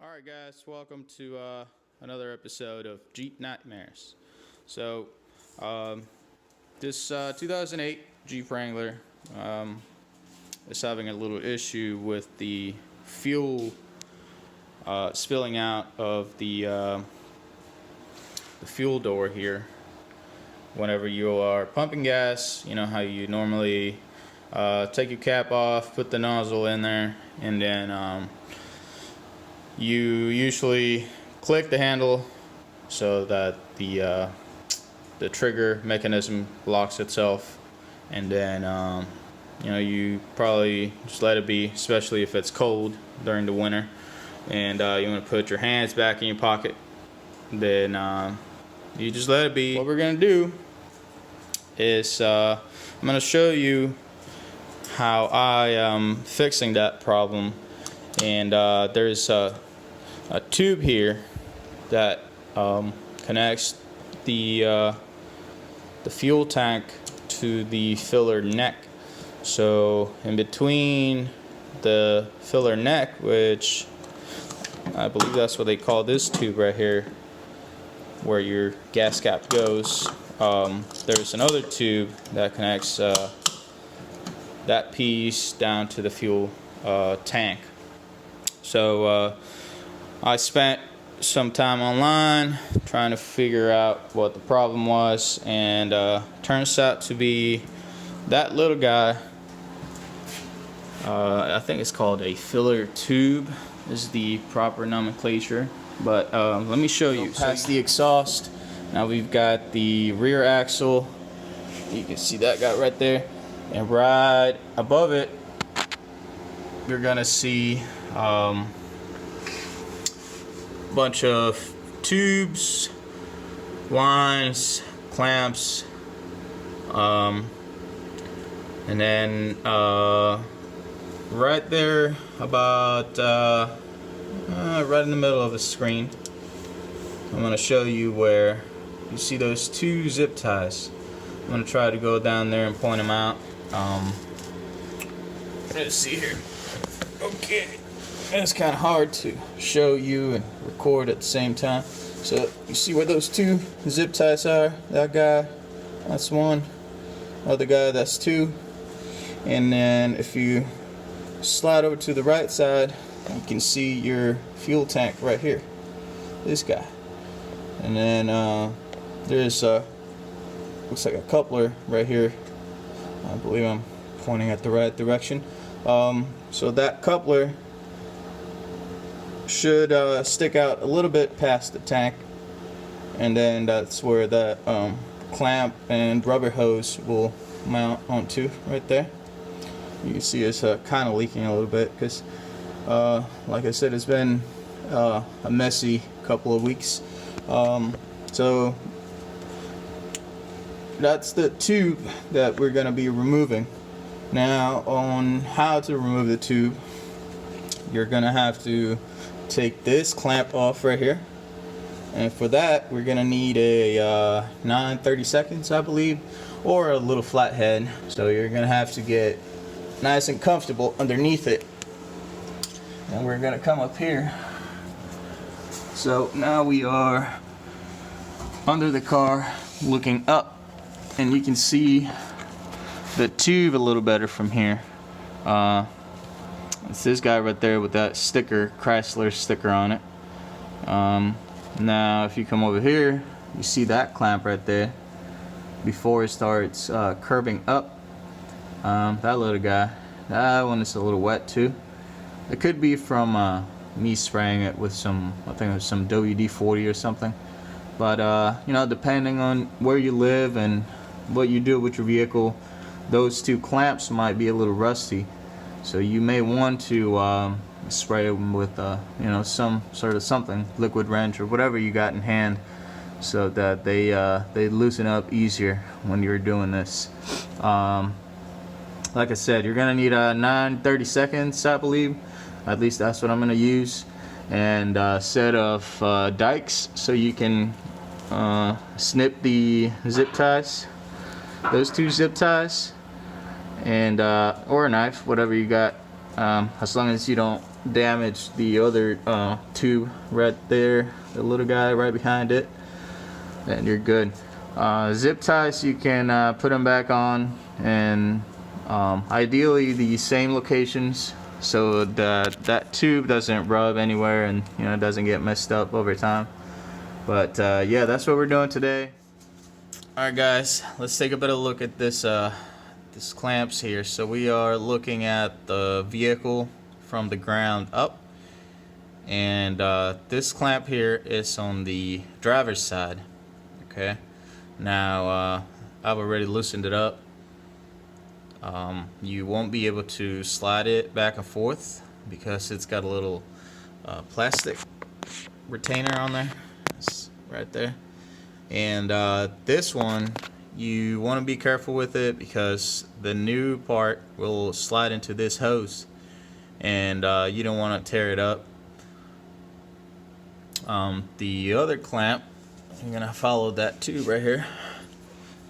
Alright guys, welcome to another episode of Jeep Nightmares. So, this 2008 Jeep Wrangler is having a little issue with the fuel spilling out of the fuel door here. Whenever you are pumping gas, you know how you normally take your cap off, put the nozzle in there, and then you usually click the handle so that the trigger mechanism locks itself, and then you probably just let it be, especially if it's cold during the winter, and you want to put your hands back in your pocket. Then you just let it be. What we're gonna do is I'm gonna show you how I am fixing that problem. And there's a tube here that connects the fuel tank to the filler neck. So in between the filler neck, which I believe that's what they call this tube right here, where your gas cap goes, there's another tube that connects that piece down to the fuel tank. So I spent some time online trying to figure out what the problem was, and turns out to be that little guy. I think it's called a filler tube is the proper nomenclature, but let me show you. Past the exhaust, now we've got the rear axle. You can see that guy right there, and right above it you're gonna see bunch of tubes, lines, clamps, and then right there about right in the middle of the screen, I'm going to show you where you see those two zip ties. I'm going to try to go down there and point them out. Let's see here. Okay. It's kind of hard to show you and record at the same time. So you see where those two zip ties are? That guy, that's one. Other guy, that's two. And then if you slide over to the right side, you can see your fuel tank right here. This guy. And then there's looks like a coupler right here. I believe I'm pointing at the right direction. So that coupler should stick out a little bit past the tank, and then that's where that clamp and rubber hose will mount onto right there. You can see it's kind of leaking a little bit because like I said, it's been a messy couple of weeks. So that's the tube that we're going to be removing. Now, on how to remove the tube, you're going to have to take this clamp off right here, and for that we're gonna need a 9/32, I believe, or a little flathead. So you're gonna have to get nice and comfortable underneath it, and we're gonna come up here. So now we are under the car looking up, and you can see the tube a little better from here. It's this guy right there with that sticker, Chrysler sticker on it. Now if you come over here, you see that clamp right there before it starts curving up. That little guy, that one is a little wet too. It could be from me spraying it with some, I think it was some WD-40 or something. But depending on where you live and what you do with your vehicle, those two clamps might be a little rusty. So you may want to spray them with some sort of something, liquid wrench or whatever you got in hand, so that they loosen up easier when you're doing this. Like I said, you're gonna need a 9/32, I believe. At least that's what I'm gonna use, and a set of dikes so you can snip the zip ties, those two zip ties, and or a knife, whatever you got, as long as you don't damage the other tube right there, the little guy right behind it, then you're good. Zip ties, you can put them back on, and ideally the same locations so that tube doesn't rub anywhere and it doesn't get messed up over time. But yeah, that's what we're doing today. Alright guys, let's take a better look at this clamps here. So we are looking at the vehicle from the ground up, and this clamp here is on the driver's side. Okay, now I've already loosened it up. You won't be able to slide it back and forth because it's got a little plastic retainer on there. It's right there. And this one, you want to be careful with it because the new part will slide into this hose, and you don't want to tear it up. The other clamp, I'm gonna follow that tube right here.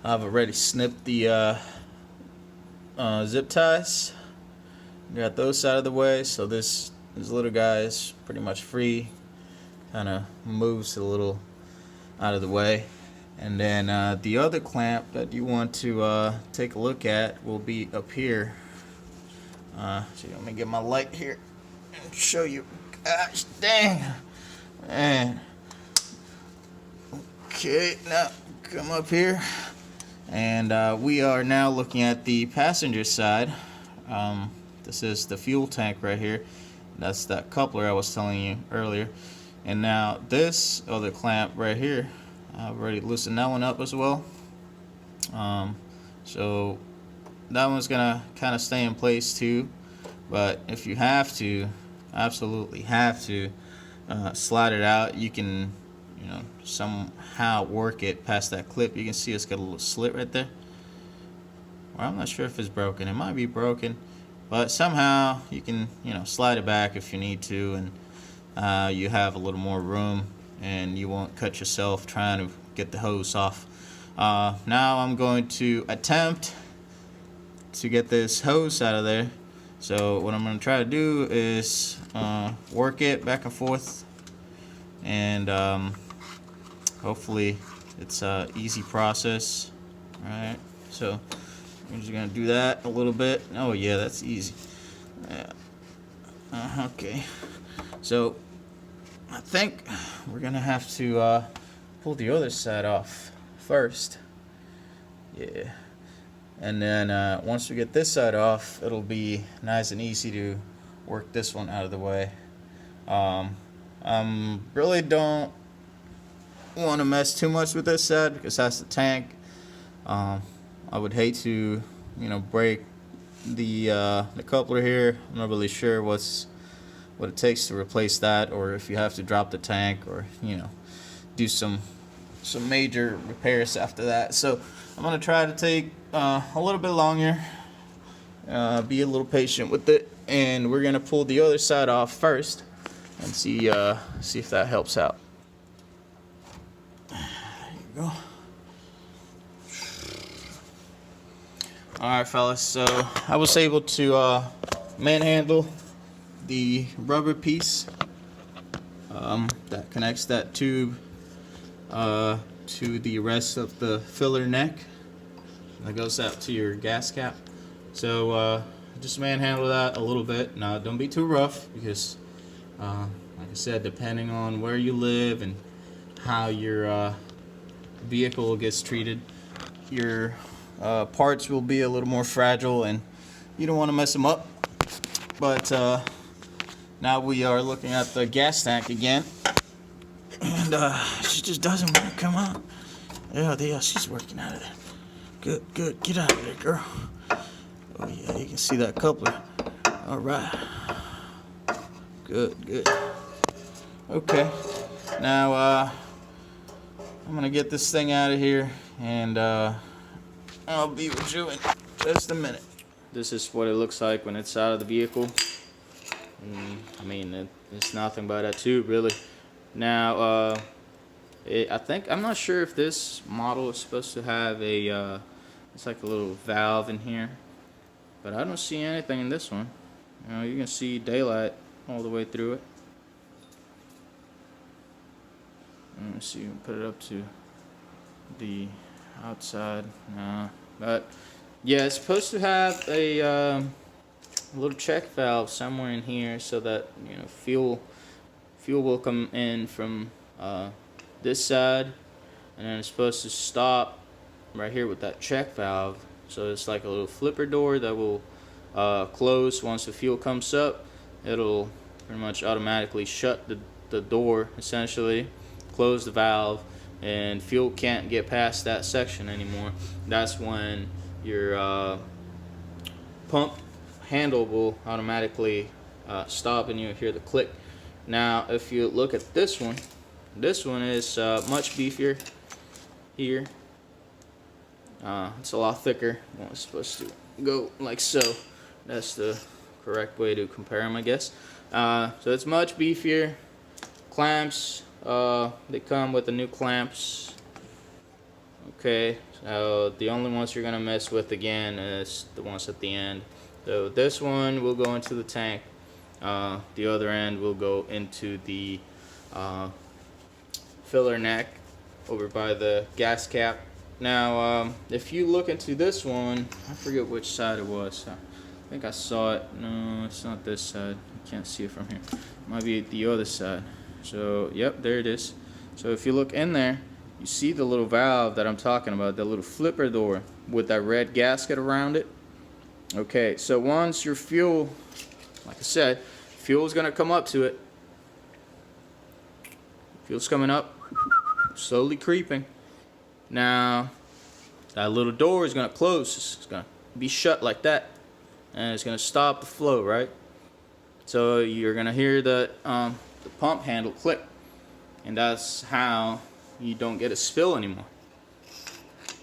I've already snipped the zip ties, got those out of the way, so this little guy is pretty much free, kind of moves a little out of the way. And then the other clamp that you want to take a look at will be up here. So let me get my light here and show you. Gosh dang, man. Okay, now come up here, and we are now looking at the passenger side. This is the fuel tank right here. That's that coupler I was telling you earlier. And now this other clamp right here, I've already loosened that one up as well. So that one's gonna kind of stay in place too. But if you have to, absolutely have to slide it out, you can, somehow work it past that clip. You can see it's got a little slit right there. Well, I'm not sure if it's broken. It might be broken, but somehow you can, slide it back if you need to, and you have a little more room, and you won't cut yourself trying to get the hose off. Now I'm going to attempt to get this hose out of there. So what I'm going to try to do is work it back and forth, and hopefully it's an easy process. Alright, so I'm just going to do that a little bit. Oh yeah, that's easy. Yeah. Okay, so I think we're gonna have to pull the other side off first. Yeah, and then once we get this side off, it'll be nice and easy to work this one out of the way. Really don't want to mess too much with this side because that's the tank. I would hate to, break the coupler here. I'm not really sure what it takes to replace that, or if you have to drop the tank, or do some major repairs after that. So I'm gonna try to take a little bit longer, be a little patient with it, and we're gonna pull the other side off first and see if that helps out. There you go. Alright fellas, so I was able to manhandle the rubber piece that connects that tube to the rest of the filler neck that goes out to your gas cap. So just manhandle that a little bit. Now don't be too rough, because like I said, depending on where you live and how your vehicle gets treated, your parts will be a little more fragile, and you don't want to mess them up. But now we are looking at the gas tank again, and she just doesn't want to come out. Yeah, she's working out of there. Good, get out of there, girl. Oh yeah, you can see that coupler. All right, good. Okay, now I'm gonna get this thing out of here, and I'll be with you in just a minute. This is what it looks like when it's out of the vehicle. I mean, it's nothing but a tube, really. Now, I'm not sure if this model is supposed to have a, it's like a little valve in here, but I don't see anything in this one. You can see daylight all the way through it. Let me see, put it up to the outside. Nah, but yeah, it's supposed to have a little check valve somewhere in here so that fuel will come in from this side, and then it's supposed to stop right here with that check valve. So it's like a little flipper door that will close once the fuel comes up. It'll pretty much automatically shut the door, essentially, close the valve, and fuel can't get past that section anymore. That's when your pump handle will automatically stop and you'll hear the click. Now if you look at this one is much beefier here. It's a lot thicker. Well, it's supposed to go like so. That's the correct way to compare them, I guess. So it's much beefier. Clamps, they come with the new clamps. Okay, so the only ones you're gonna mess with again is the ones at the end. So this one will go into the tank. The other end will go into the filler neck over by the gas cap. Now, if you look into this one, I forget which side it was. I think I saw it. No, it's not this side. You can't see it from here. It might be the other side. So, yep, there it is. So if you look in there, you see the little valve that I'm talking about, the little flipper door with that red gasket around it. Okay, so once your fuel, like I said, fuel is going to come up to it. Fuel's coming up, slowly creeping. Now, that little door is going to close. It's going to be shut like that. And it's going to stop the flow, right? So you're going to hear the pump handle click. And that's how you don't get a spill anymore.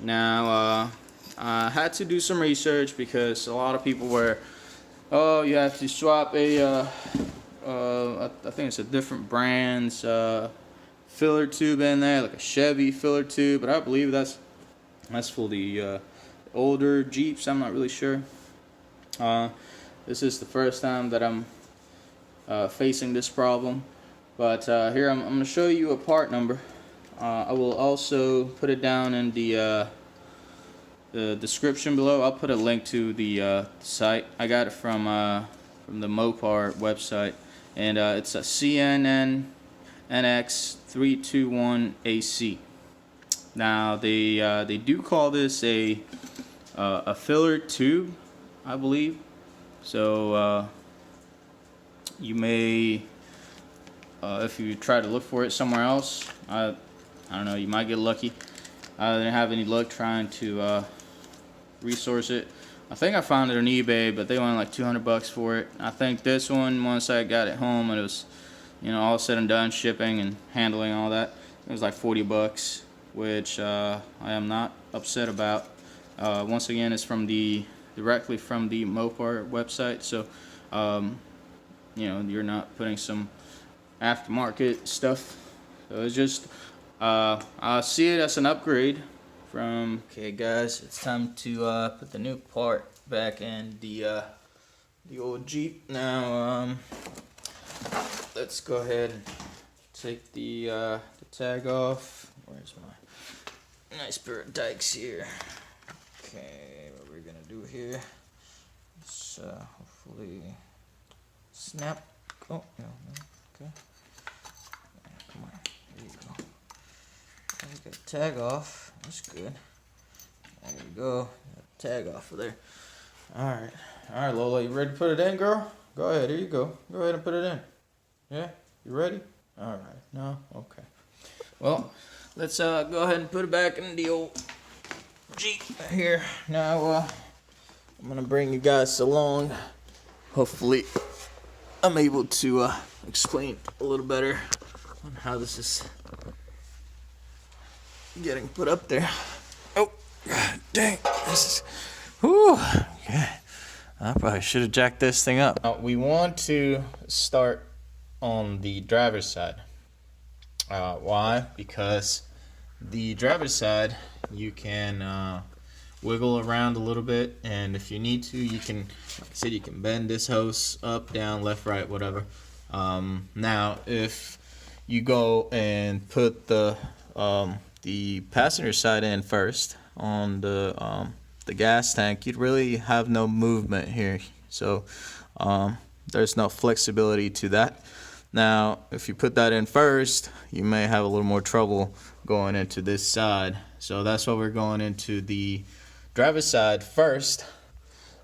Now, I had to do some research because a lot of people were, oh, you have to swap I think it's a different brand's filler tube in there, like a Chevy filler tube, but I believe that's for the older Jeeps. I'm not really sure. This is the first time that I'm facing this problem, but here I'm going to show you a part number. I will also put it down in the description below. I'll put a link to the site. I got it from the Mopar website, and it's a CNN NX321AC. Now they do call this a filler tube, I believe. So you may, if you try to look for it somewhere else, I don't know, you might get lucky. I didn't have any luck trying to resource it. I think I found it on eBay, but they wanted like $200 for it. I think this one, once I got it home and it was, all said and done, shipping and handling all that, it was like $40, which I am not upset about. Once again, it's directly from the Mopar website, so you're not putting some aftermarket stuff. So it's just I see it as an upgrade from. Okay, guys, it's time to put the new part back in the old Jeep. Now let's go ahead and take the tag off. Where's my nice pair of dikes here? Okay, what we're gonna do here is hopefully snap. Oh no, okay. Come on, there you go. Get the tag off. That's good. There you go. Tag off of there. Alright, Lola, you ready to put it in, girl? Go ahead, here you go. Go ahead and put it in. Yeah? You ready? Alright, no? Okay. Well, let's go ahead and put it back in the old Jeep here. Now, I'm gonna bring you guys along. Hopefully, I'm able to explain a little better on how this is getting put up there. Oh, dang. This is, whew. Yeah. I probably should have jacked this thing up. We want to start on the driver's side. Why? Because the driver's side, you can wiggle around a little bit, and if you need to, you can, like I said, you can bend this hose up, down, left, right, whatever. Now, if you go and put the passenger side in first on the gas tank, you'd really have no movement here. So there's no flexibility to that. Now, if you put that in first, you may have a little more trouble going into this side. So that's why we're going into the driver's side first.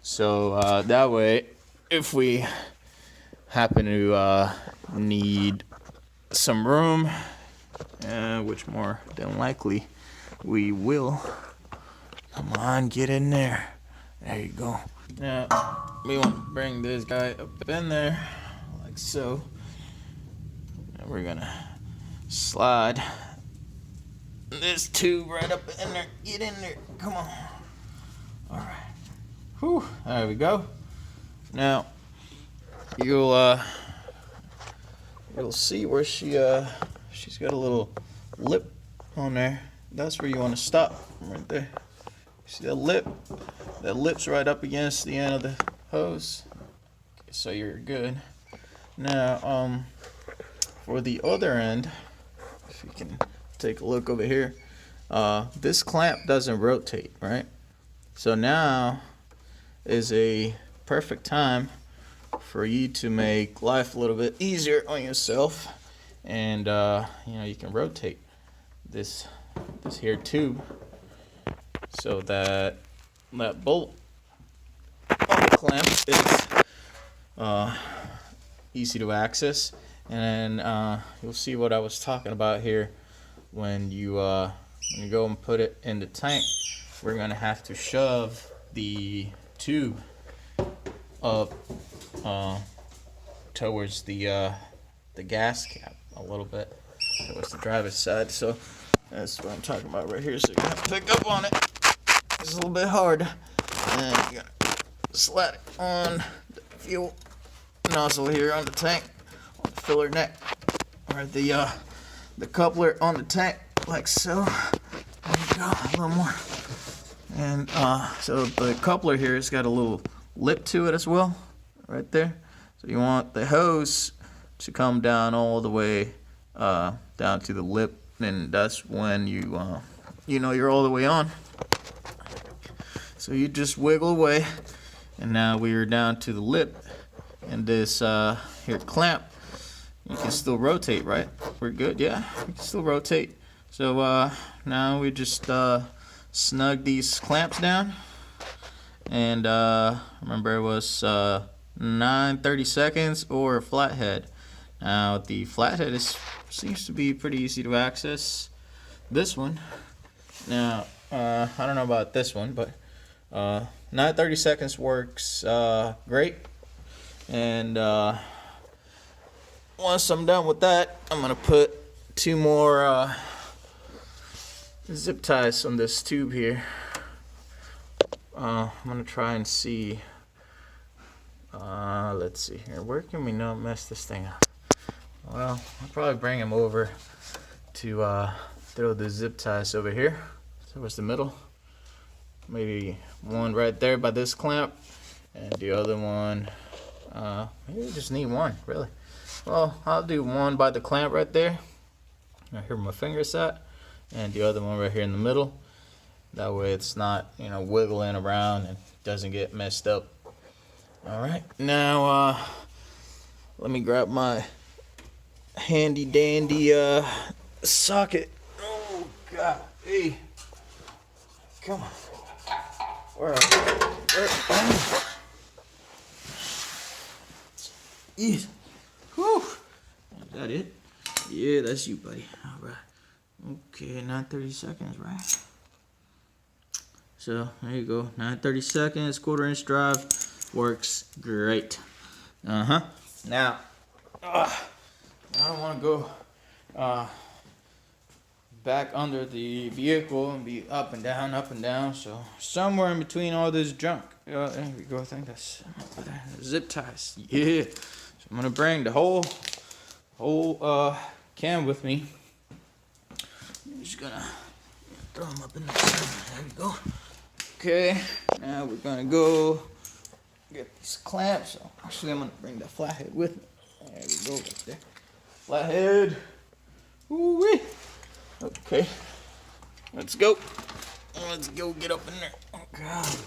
So that way, if we happen to need some room, which more than likely we will. Come on, get in there. There you go. Now, we want to bring this guy up in there, like so. And we're gonna slide this tube right up in there. Get in there. Come on. All right. Whew. There we go. Now, you'll see where she's got a little lip on there. That's where you want to stop, right there. See that lip? That lip's right up against the end of the hose. Okay, so you're good. Now, for the other end, if you can take a look over here, this clamp doesn't rotate, right? So now is a perfect time for you to make life a little bit easier on yourself, and you can rotate this here tube so that bolt on the clamp is easy to access. And you'll see what I was talking about here when you go and put it in the tank. We're gonna have to shove the tube up towards the gas cap a little bit, towards the driver's side. So that's what I'm talking about right here. So you're gonna pick up on it. It's a little bit hard, and you're gonna slide it on the fuel nozzle here on the tank, on the filler neck, or the coupler on the tank, like so. There you go, a little more. And so the coupler here has got a little lip to it as well, right there. So you want the hose to come down all the way down to the lip, and that's when you're all the way on. So you just wiggle away, and now we are down to the lip, and this here clamp, you can still rotate, right? We're good, yeah, we can still rotate. So now we just snug these clamps down, and remember it was 9:30 seconds or a flathead. Now the flathead seems to be pretty easy to access. This one, now I don't know about this one, but 9:30 seconds works great. And once I'm done with that, I'm gonna put 2 more zip ties on this tube here. I'm gonna try and see. Let's see here. Where can we not mess this thing up? Well, I'll probably bring him over to throw the zip ties over here. Towards the middle. Maybe one right there by this clamp, and the other one. Maybe we just need one, really. Well, I'll do one by the clamp right there. Right here where my finger's at, and the other one right here in the middle. That way it's not, wiggling around and doesn't get messed up. All right, now let me grab my handy dandy socket. Oh God, hey, come on. Where are you? Yes. Whew. Is that it? Yeah, that's you, buddy. All right. Okay, 9:30 seconds, right? So there you go. 9:30 seconds, 1/4 inch drive. Works great. Now, I don't want to go back under the vehicle and be up and down. So somewhere in between all this junk. There we go. I think that's zip ties. Yeah. So I'm gonna bring the whole can with me. I'm just gonna throw them up in the center. There we go. Okay. Now we're gonna go get these clamps. So actually, I'm gonna bring the flathead with me. There we go, right there. Flathead. Woo-wee. Okay. Let's go. Let's go get up in there. Oh, God.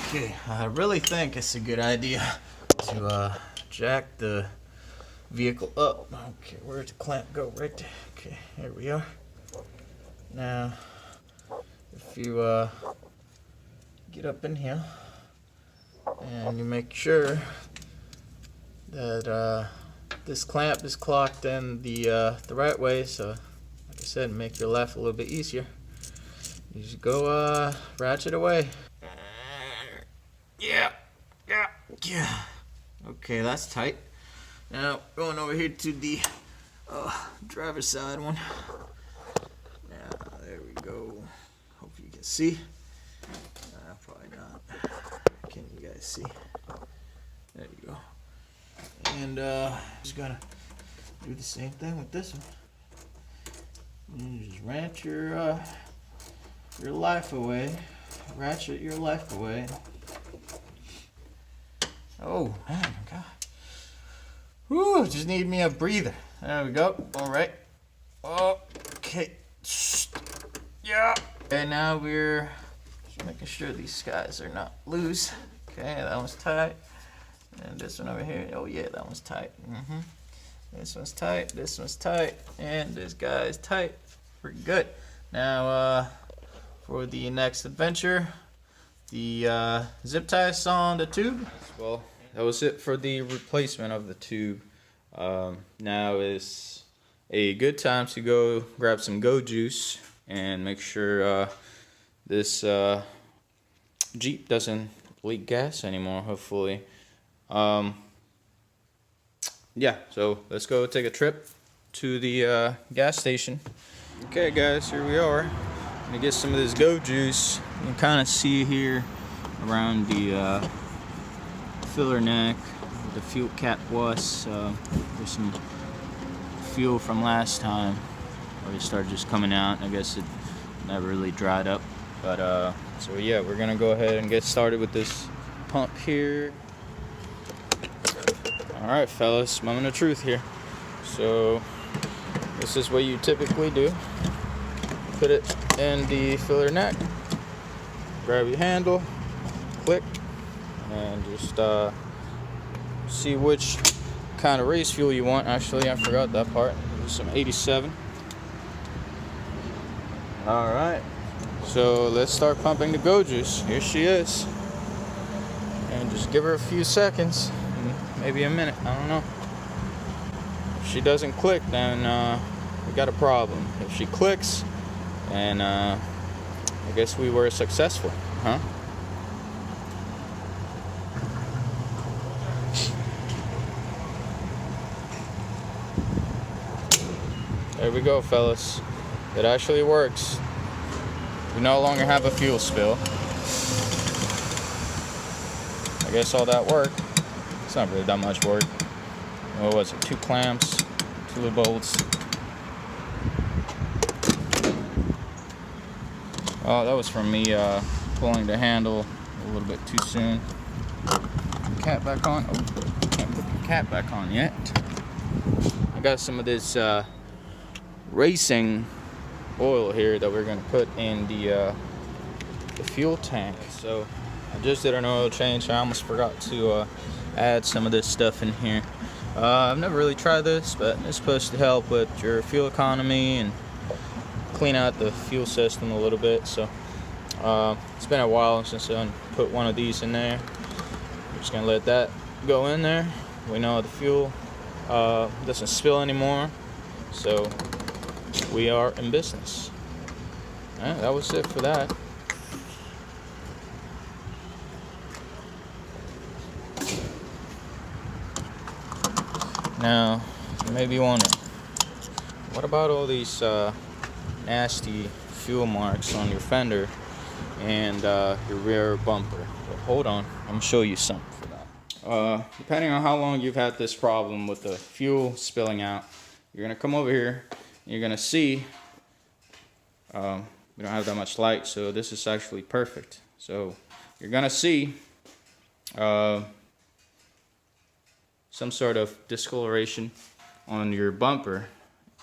Okay, I really think it's a good idea to jack the vehicle up. Okay, where'd the clamp go? Right there. Okay, here we are. Now, if you get up in here and you make sure that this clamp is clocked in the right way, so like I said, make your life a little bit easier. You just go ratchet away. Yeah. Okay, that's tight. Now going over here to the driver's side one. Now there we go. Hope you can see. Probably not. Can you guys see? There you go. And just gotta do the same thing with this one. You just ratchet your life away. Ratchet your life away. Oh man, God. Whew, just need me a breather. There we go. All right. Okay. Yeah. Okay, now we're just making sure these guys are not loose. Okay, that one's tight. And this one over here. Oh yeah, that one's tight. This one's tight. This one's tight. And this guy is tight. Pretty good. Now, for the next adventure, the zip ties on the tube. Well, that was it for the replacement of the tube. Now is a good time to go grab some Go Juice and make sure this Jeep doesn't leak gas anymore, hopefully. Yeah, so let's go take a trip to the gas station. Okay guys, here we are. I'm gonna get some of this Go Juice. You can kind of see here around the filler neck where the fuel cap was. There's some fuel from last time where it started just coming out. I guess it never really dried up. But so yeah, we're gonna go ahead and get started with this pump here. Alright fellas, moment of truth here. So this is what you typically do. Put it in the filler neck, grab your handle, click, and just see which kind of race fuel you want. Actually, I forgot that part. There's some 87. Alright, so let's start pumping the Go Juice. Here she is. And just give her a few seconds, maybe a minute, I don't know. If she doesn't click, then we got a problem. If she clicks, then I guess we were successful, huh? There we go, fellas. It actually works. We no longer have a fuel spill. I guess all that work. It's not really that much work. What was it? 2 clamps, 2 bolts. Oh, that was from me pulling the handle a little bit too soon. Cap back on. Oh, can't put the cap back on yet. I got some of this racing oil here that we're gonna put in the fuel tank. So I just did an oil change. I almost forgot to add some of this stuff in here. I've never really tried this, but it's supposed to help with your fuel economy and clean out the fuel system a little bit. So it's been a while since I put one of these in there. I'm just gonna let that go in there. We know the fuel doesn't spill anymore, so we are in business. Alright, that was it for that. Now, you may be wondering, what about all these nasty fuel marks on your fender and your rear bumper? Well, hold on, I'm gonna show you something for that. Depending on how long you've had this problem with the fuel spilling out, you're gonna come over here and you're gonna see we don't have that much light, so this is actually perfect. So you're gonna see some sort of discoloration on your bumper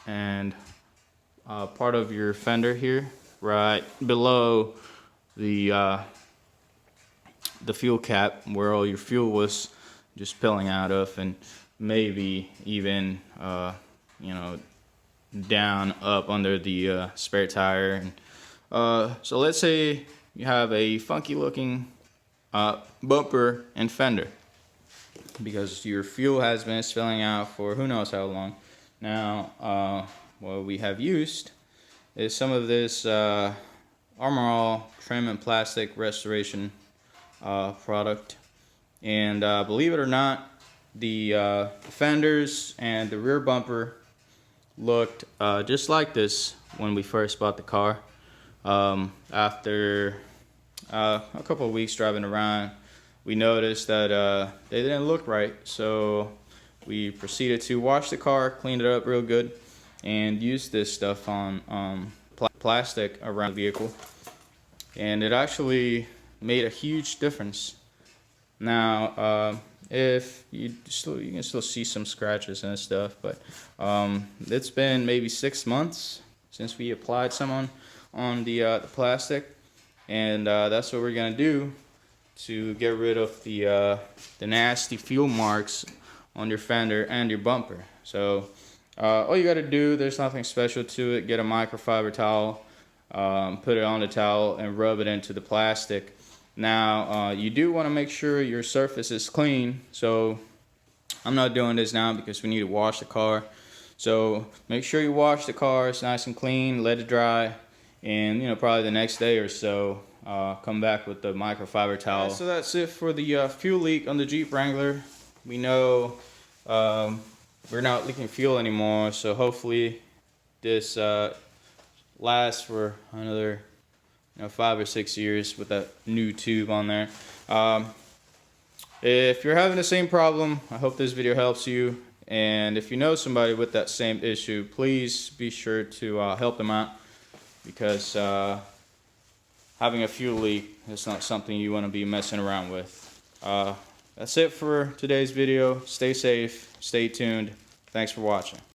and part of your fender here, right below the fuel cap where all your fuel was just spilling out of, and maybe even down up under the spare tire. And so let's say you have a funky looking bumper and fender because your fuel has been spilling out for who knows how long. Now what we have used is some of this Armor All trim and plastic restoration product, and believe it or not, the fenders and the rear bumper looked just like this when we first bought the car. After a couple of weeks driving around, we noticed that they didn't look right, so we proceeded to wash the car, clean it up real good, and use this stuff on plastic around the vehicle, and it actually made a huge difference. Now if you can still see some scratches and stuff, but it's been maybe 6 months since we applied some on the plastic, and that's what we're gonna do to get rid of the nasty fuel marks on your fender and your bumper. So all you got to do, there's nothing special to it. Get a microfiber towel, put it on the towel, and rub it into the plastic. Now you do want to make sure your surface is clean, so I'm not doing this now because we need to wash the car. So make sure you wash the car, it's nice and clean, let it dry, and probably the next day or so come back with the microfiber towel. So that's it for the fuel leak on the Jeep Wrangler. We know we're not leaking fuel anymore, so hopefully this lasts for another 5 or 6 years with that new tube on there. If you're having the same problem, I hope this video helps you, and if you know somebody with that same issue, please be sure to help them out, because having a fuel leak is not something you want to be messing around with. That's it for today's video. Stay safe, stay tuned. Thanks for watching.